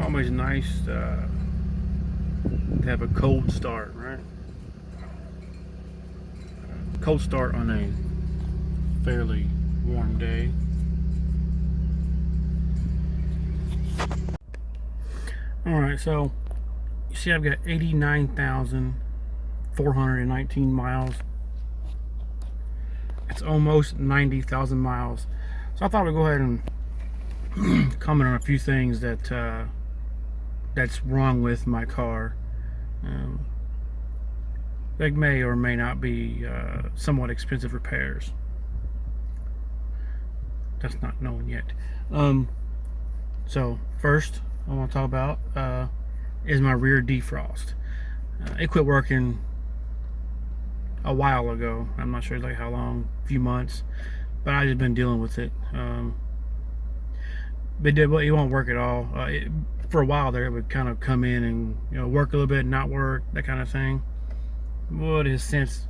always nice to have a cold start, right? Cold start on a fairly warm day. Alright, so you see I've got 89,419 miles. It's almost 90,000 miles. So I thought we'd go ahead and comment on a few things that that's wrong with my car. They may or may not be somewhat expensive repairs. That's not known yet. So first I want to talk about is my rear defrost. It quit working a while ago. I'm not sure like how long, a few months, but I've just been dealing with it. It won't work at all. For a while there, it would kind of come in and work a little bit, not work, that kind of thing. Well, it has since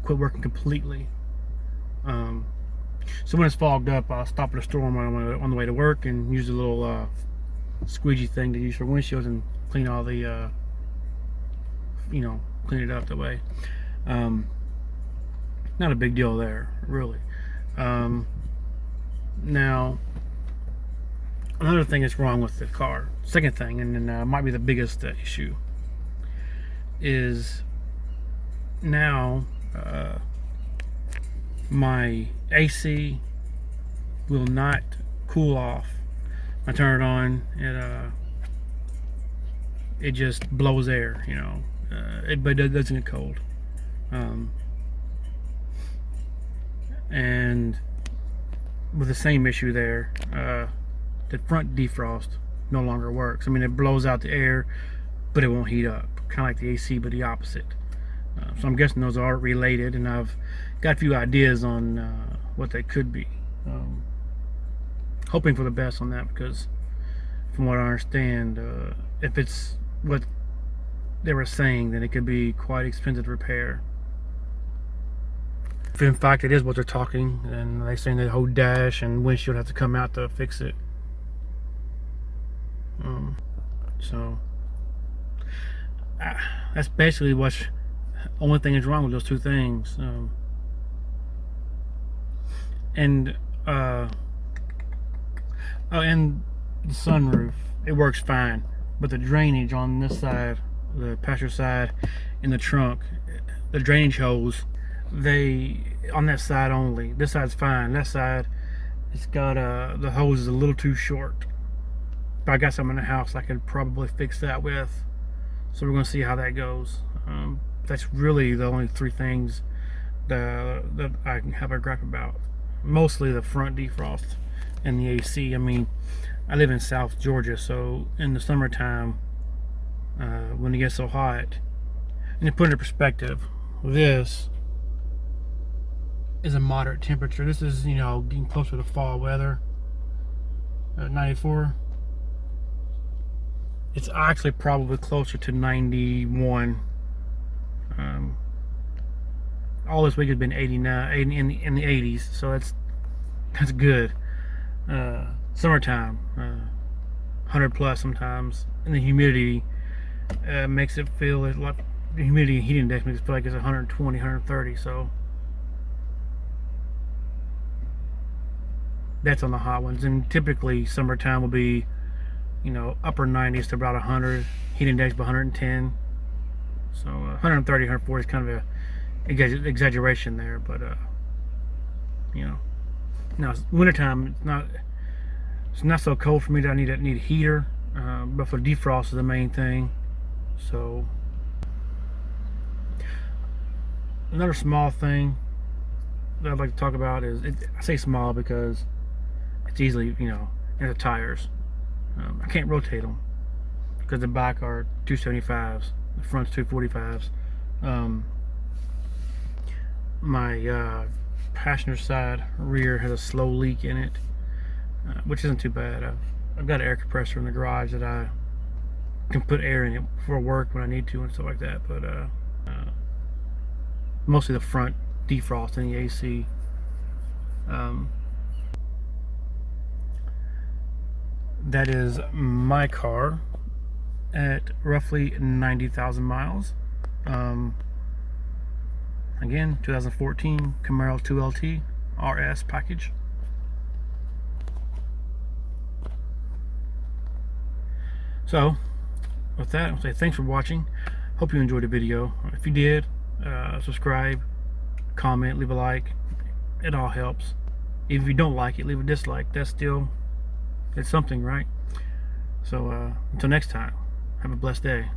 quit working completely. So when it's fogged up, I'll stop at a store on the way to work and use a little squeegee thing to use for windshields and clean all the clean it up that way. Not a big deal there, really. Now, another thing that's wrong with the car, second thing, and then might be the biggest issue, is now my AC will not cool off. I turn it on, it just blows air, but it doesn't get cold. And with the same issue there, the front defrost no longer works. I mean, it blows out the air, but it won't heat up, kind of like the AC, but the opposite. So I'm guessing those are related, and I've got a few ideas on what they could be. Hoping for the best on that, because from what I understand, if it's what they were saying, then it could be quite expensive to repair. If in fact it is what they're talking, and they're saying the whole dash and windshield have to come out to fix it. So that's basically what's only thing is wrong with those two things. And the sunroof, it works fine, but the drainage on this side, the passenger side, in the trunk, the drainage hose, on that side only. This side's fine. That side, it's got the hose is a little too short. But I got some in the house I could probably fix that with. So we're gonna see how that goes. That's really the only three things that I can have a gripe about. Mostly the front defrost and the AC. I mean, I live in South Georgia, so in the summertime, when it gets so hot, and to put it in perspective, this is a moderate temperature. This is, getting closer to fall weather. 94. It's actually probably closer to 91. All this week has been 89, in the 80s, so that's good. Summertime, 100 plus sometimes, and the humidity makes it feel a lot. The humidity and heat index makes it feel like it's 120, 130. So that's on the hot ones, and typically summertime will be, upper 90s to about 100, heat index by 110. So 130, 140 is kind of a exaggeration there, but now wintertime, it's not so cold for me that I need a heater, but for defrost is the main thing. So another small thing that I'd like to talk about is, I say small because it's easily, in the tires. I can't rotate them because the back are 275s, the front's 245s. My passenger side rear has a slow leak in it, which isn't too bad. I've got an air compressor in the garage that I can put air in it for work when I need to and stuff like that, but mostly the front defrost and the AC. That is my car at roughly 90,000 miles. Again, 2014 Camaro 2LT RS package. So, with that, I'll say thanks for watching. Hope you enjoyed the video. If you did, subscribe, comment, leave a like. It all helps. Even if you don't like it, leave a dislike. That's still, it's something, right? So, until next time, have a blessed day.